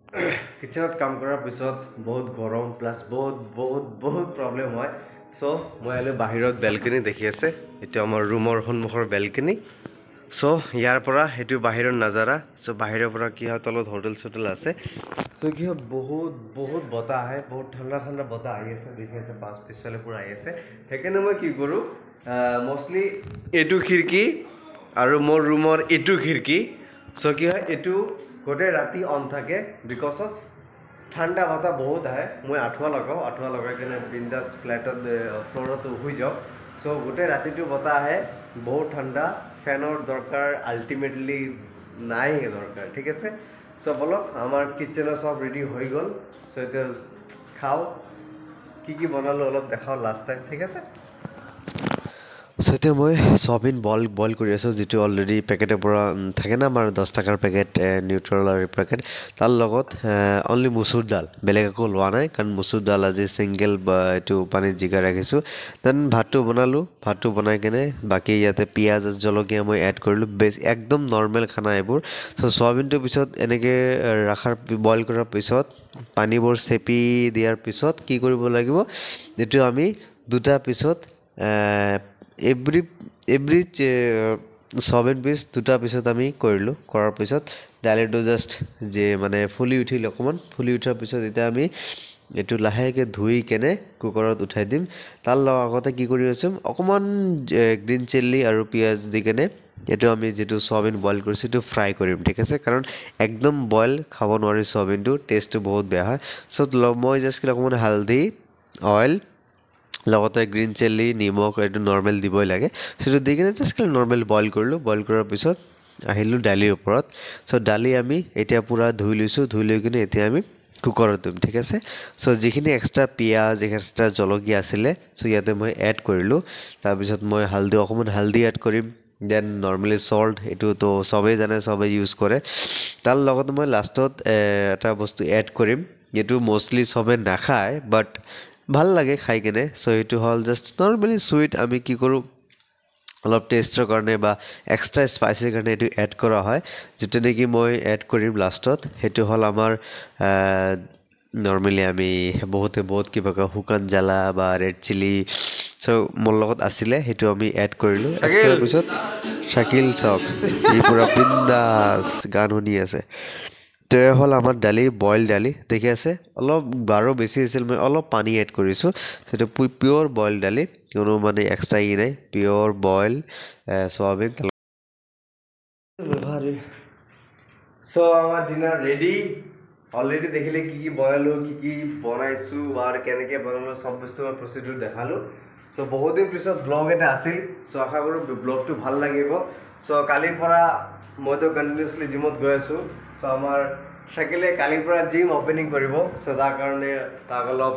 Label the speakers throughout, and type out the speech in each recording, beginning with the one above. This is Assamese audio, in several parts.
Speaker 1: কিচেনত কাম কৰাৰ পিছত বহুত গৰম প্লাছ বহুত প্ৰব্লেম হয় চ' মই আহিলোঁ বাহিৰত বেলকনি দেখি আছে এইটো আমাৰ ৰুমৰ সন্মুখৰ বেলকনি চ' ইয়াৰ পৰা সেইটো বাহিৰৰ নাজাৰা চ' বাহিৰৰ পৰা কি হয় তলত হোটেল আছে চ' কি হয় বহুত বতাহ আহে বহুত ঠাণ্ডা বতাহ আহি আছে দেখি আছে পিছফালে পূৰা আহি আছে সেইকাৰণে মই কি কৰোঁ মষ্টলি এইটো খিৰিকী আৰু মোৰ ৰুমৰ এইটো খিৰিকী চ' কি হয় এইটো গোটেই ৰাতি অন থাকে বিকজ অফ ঠাণ্ডা বতাহ বহুত আহে মই আঁঠুৱা লগাই কিনে বিন্দাছ ফ্লেটত ফ্ল'ৰত শুই যাওঁ চ' গোটেই ৰাতিটো বতাহ আহে বহুত ঠাণ্ডা ফেনৰ দৰকাৰ আল্টিমেটলি নাই দৰকাৰ ঠিক আছে চ' বলক আমাৰ কিটচেনৰ চব ৰেডি হৈ গ'ল চ' এতিয়া খাওঁ কি বনালোঁ অলপ দেখাওঁ লাষ্ট টাইম ঠিক আছে চ' এতিয়া মই চয়াবিন বইল কৰি আছোঁ যিটো অলৰেডি পেকেটৰ পৰা থাকে না আমাৰ 10 টকাৰ পেকেট নিউট্ৰেলৰ পেকেট তাৰ লগত অনলি মচুৰ দাল বেলেগ একো লোৱা নাই কাৰণ মচুৰ দাল আজি ছিংগল এইটো পানীত জিকাই ৰাখিছোঁ দেন ভাতটো বনাই কেনে বাকী ইয়াতে পিঁয়াজ জলকীয়া মই এড কৰিলোঁ একদম নৰ্মেল খানা এইবোৰ চ' চয়াবিনটোৰ পিছত এনেকৈ বইল কৰাৰ পিছত পানীবোৰ চেপি দিয়াৰ পিছত কি কৰিব লাগিব এইটো আমি দুটা পিছত এভৰি চয়াবিন পিচ দুটা পিছত আমি কৰাৰ পিছত দালিটো জাষ্ট মানে ফুলি উঠাৰ পিছত এতিয়া আমি এইটো লাহেকৈ ধুই কেনে কুকাৰত উঠাই দিম তাৰ আগতে কি কৰি আছোঁ অকণমান গ্ৰীণ চিলি আৰু পিঁয়াজ দি কেনে এইটো আমি যিটো চয়াবিন বইল কৰিছোঁ সেইটো ফ্ৰাই কৰিম ঠিক আছে কাৰণ একদম বইল খাব নোৱাৰি চয়াবিনটো টেষ্টটো বহুত বেয়া হয় চ' মই জাষ্ট অকণমান হালধি অইল লগতে গ্ৰীণ চিলি নিমখ এইটো নৰ্মেল দিবই লাগে সেইটো দি কিনে জাষ্ট নৰ্মেল বইল কৰাৰ পিছত আহিলোঁ দালিৰ ওপৰত চ' দালি আমি এতিয়া পূৰা ধুই লৈ কিনে এতিয়া আমি কুকাৰত দিম ঠিক আছে চ' যিখিনি এক্সট্ৰা পিঁয়াজ এক্সট্ৰা জলকীয়া আছিলে চ' ইয়াতে মই এড কৰিলোঁ তাৰপিছত মই অকণমান হালধি এড কৰিম দেন নৰ্মেলি চল্ট এইটোতো চবেই জানে চবেই ইউজ কৰে তাৰ লগত মই লাষ্টত এটা বস্তু এড কৰিম এইটো মষ্টলি চবে নাখায় বাট ভাল লাগে খাই কেনে চ' এইটো হ'ল জাষ্ট নৰ্মেলি চুইট আমি কি কৰোঁ অলপ টেষ্টৰ কাৰণে বা এক্সট্ৰা স্পাইচিৰ কাৰণে এইটো এড কৰা হয় যিটো নেকি মই এড কৰিম লাষ্টত সেইটো হ'ল আমাৰ নৰ্মেলি আমি বহুত কিবা কয় শুকান জ্বালা বা ৰেড চিলি চ' মোৰ লগত আছিলে সেইটো আমি এড কৰিলোঁ এড কৰাৰ পিছত শাকিল চাওক ই পূৰা বিন্দাছ গান শুনি আছে তো হ'ল আমাৰ বইল দালি দেখি আছে অলপ বাৰো বেছি আছিল মই অলপ পানী এড কৰিছোঁ সেইটো পিয়'ৰ বইল দালি কোনো মানে এক্সট্ৰা নাই পিয়'ৰ বইল চয়াবিন চ' আমাৰ ডিনাৰ ৰেডি অলৰেডি দেখিলে কি বনালোঁ কি বনাইছোঁ আৰু কেনেকৈ বনালোঁ চব বস্তু মই প্ৰচিডিউৰ দেখালোঁ চ' বহুত দিন পিছত ব্লগ এটা আছিল চ' আশা কৰোঁ ব্লগটো ভাল লাগিব চ' কালিৰ পৰা মইতো কণ্টিনিউছলি জিমত গৈ আছোঁ চ' আমাৰ শাকিলে কালিৰ পৰা জিম অপেনিং কৰিব চ' তাৰ কাৰণে তাক অলপ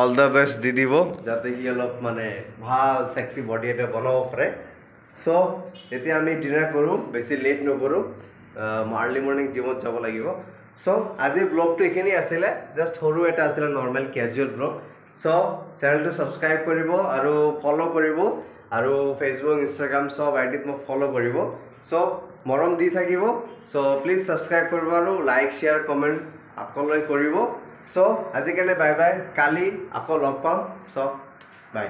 Speaker 1: অল দ্য বেষ্ট দি দিব যাতে সি অলপ মানে ভাল ছেক্সি বডি এটা বনাব পাৰে চ' এতিয়া আমি ডিনাৰ কৰোঁ বেছি লেট নকৰোঁ আৰ্লি মৰ্ণিং জিমত যাব লাগিব চ' আজিৰ ব্লগটো এইখিনি আছিলে জাষ্ট সৰু এটা আছিলে নৰ্মেল কেজুৱেল ব্লগ চ' চেনেলটো ছাবস্ক্ৰাইব কৰিব আৰু ফ'ল' কৰিব আৰু ফেচবুক ইনষ্টাগ্ৰাম চব আইডিত মোক ফ'ল' কৰিব চ' মৰম দি থাকিব চ' প্লিজ ছাবস্ক্ৰাইব কৰিব আৰু লাইক শ্বেয়াৰ কমেণ্ট আকলৈ কৰিব চ' আজিকালি বাই বাই কালি আকৌ লগ পাম চ' বাই